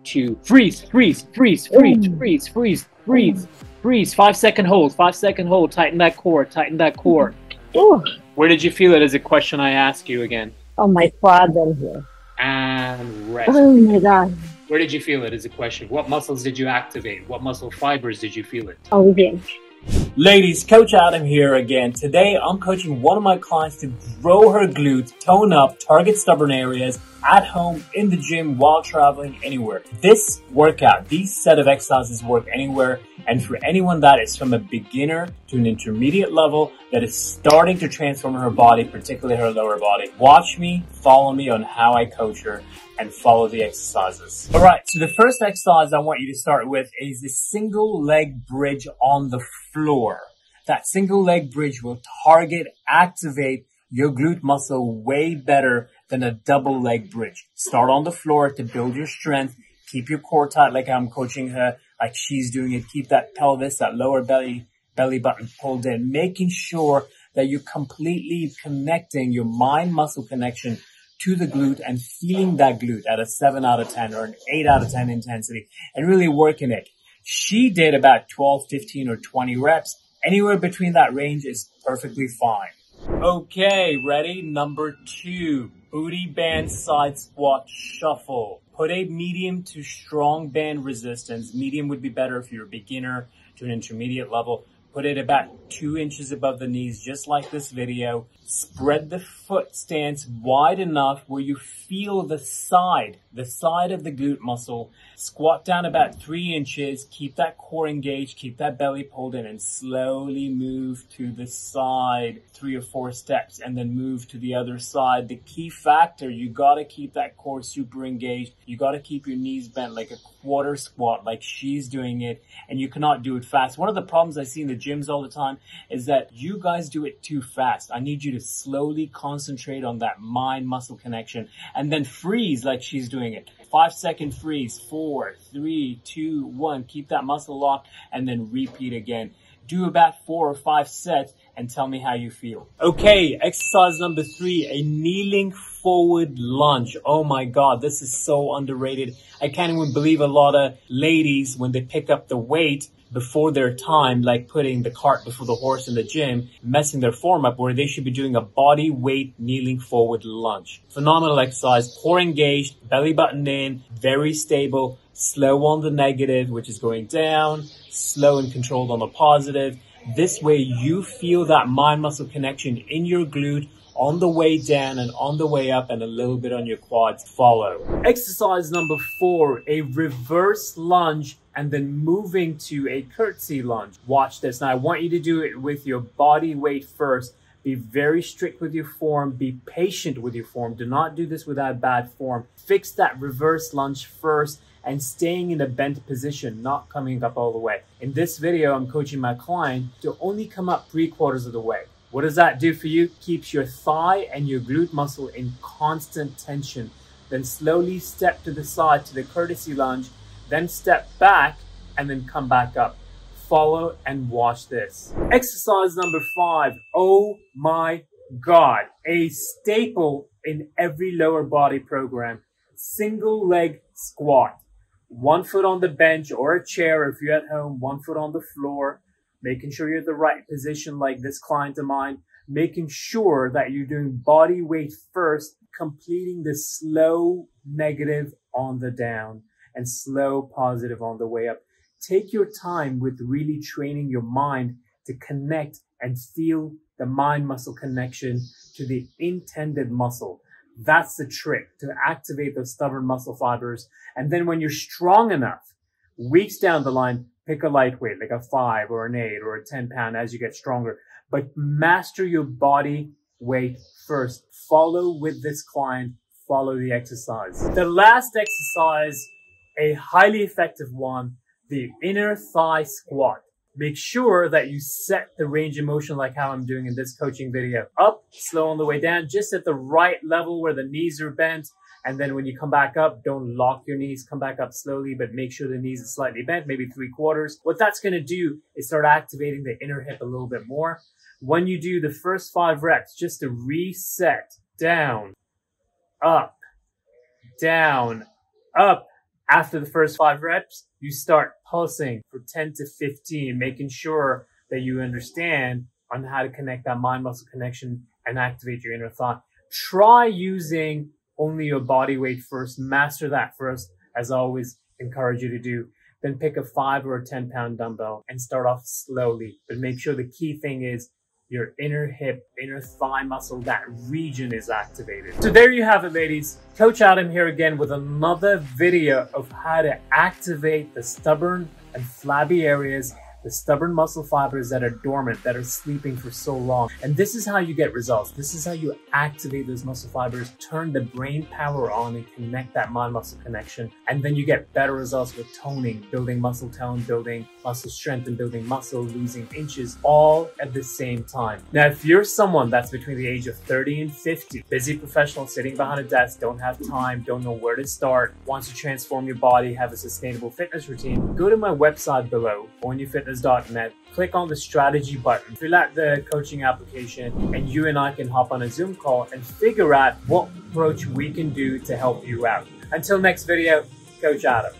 2. Freeze, freeze, freeze, freeze, freeze, freeze, freeze, freeze. 5-second hold, 5-second hold. Tighten that core, tighten that core. Ooh. Where did you feel it is a question I ask you again. Oh, my father here. And rest. Oh my God. Where did you feel it is a question. What muscles did you activate? What muscle fibers did you feel it? Oh, here. Ladies, Coach Adam here again. Today, I'm coaching one of my clients to grow her glutes, tone up, target stubborn areas at home, in the gym, while traveling, anywhere. This workout, these set of exercises work anywhere. And for anyone that is from a beginner to an intermediate level that is starting to transform her body, particularly her lower body, watch me, follow me on how I coach her and follow the exercises. All right, so the first exercise I want you to start with is the single leg bridge on the floor. That single leg bridge will target, activate your glute muscle way better than a double leg bridge. Start on the floor to build your strength. Keep your core tight like I'm coaching her, like she's doing it. Keep that pelvis, that lower belly button pulled in, making sure that you're completely connecting your mind-muscle connection to the glute and feeling that glute at a 7 out of 10 or an 8 out of 10 intensity and really working it. She did about 12, 15, or 20 reps. Anywhere between that range is perfectly fine. Okay, ready? Number 2, booty band side squat shuffle. Put a medium to strong band resistance. Medium would be better if you're a beginner to an intermediate level. Put it about 2 inches above the knees, just like this video. Spread the foot stance wide enough where you feel the side of the glute muscle. Squat down about 3 inches. Keep that core engaged. Keep that belly pulled in and slowly move to the side 3 or 4 steps and then move to the other side. The key factor, you gotta keep that core super engaged. You gotta keep your knees bent like a quarter squat like she's doing it, and you cannot do it fast. One of the problems I see in the gyms all the time is that you guys do it too fast. I need you to slowly concentrate on that mind-muscle connection and then freeze like she's doing it. 5-second freeze. 4, 3, 2, 1. Keep that muscle locked and then repeat again. Do about 4 or 5 sets and tell me how you feel. Okay, exercise number 3, a kneeling forward lunge. Oh my God, this is so underrated. I can't even believe a lot of ladies, when they pick up the weight before their time, like putting the cart before the horse in the gym, messing their form up, where they should be doing a body weight kneeling forward lunge. Phenomenal exercise, core engaged, belly button in, very stable, slow on the negative, which is going down, slow and controlled on the positive. This way you feel that mind-muscle connection in your glute on the way down and on the way up, and a little bit on your quads follow. Exercise number 4, a reverse lunge and then moving to a curtsy lunge. Watch this. Now I want you to do it with your body weight first. Be very strict with your form. Be patient with your form. Do not do this without bad form. Fix that reverse lunge first and staying in a bent position, not coming up all the way. In this video, I'm coaching my client to only come up 3/4 of the way. What does that do for you? Keeps your thigh and your glute muscle in constant tension. Then slowly step to the side to the courtesy lunge, then step back and then come back up. Follow and watch this. Exercise number 5. Oh my God. A staple in every lower body program. Single leg squat. 1 foot on the bench or a chair if you're at home, 1 foot on the floor. Making sure you're at the right position like this client of mine. Making sure that you're doing body weight first, completing the slow negative on the down and slow positive on the way up. Take your time with really training your mind to connect and feel the mind-muscle connection to the intended muscle. That's the trick, to activate those stubborn muscle fibers. And then when you're strong enough, weeks down the line, pick a lightweight, like a 5 or an 8 or a 10 pound as you get stronger. But master your body weight first. Follow with this client, follow the exercise. The last exercise, a highly effective one, the inner thigh squat. Make sure that you set the range of motion like how I'm doing in this coaching video. Up, slow on the way down, just at the right level where the knees are bent. And then when you come back up, don't lock your knees, come back up slowly, but make sure the knees are slightly bent, maybe 3/4. What that's gonna do is start activating the inner hip a little bit more. When you do the first 5 reps, just to reset, down, up, After the first 5 reps, you start pulsing for 10 to 15, making sure that you understand on how to connect that mind-muscle connection and activate your inner thought. Try using only your body weight first. Master that first, as I always encourage you to do. Then pick a 5 or a 10-pound dumbbell and start off slowly. But make sure the key thing is your inner hip, inner thigh muscle, that region is activated. So there you have it, ladies. Coach Adam here again with another video of how to activate the stubborn and flabby areas, the stubborn muscle fibers that are dormant, that are sleeping for so long. And this is how you get results. This is how you activate those muscle fibers, turn the brain power on and connect that mind-muscle connection. And then you get better results with toning, building muscle tone, building muscle strength, and building muscle, losing inches, all at the same time. Now, if you're someone that's between the age of 30 and 50, busy professional sitting behind a desk, don't have time, don't know where to start, wants to transform your body, have a sustainable fitness routine, go to my website below, bornyourfitness.net, click on the strategy button, fill out the coaching application, and you and I can hop on a Zoom call and figure out what approach we can do to help you out. Until next video, Coach Adam.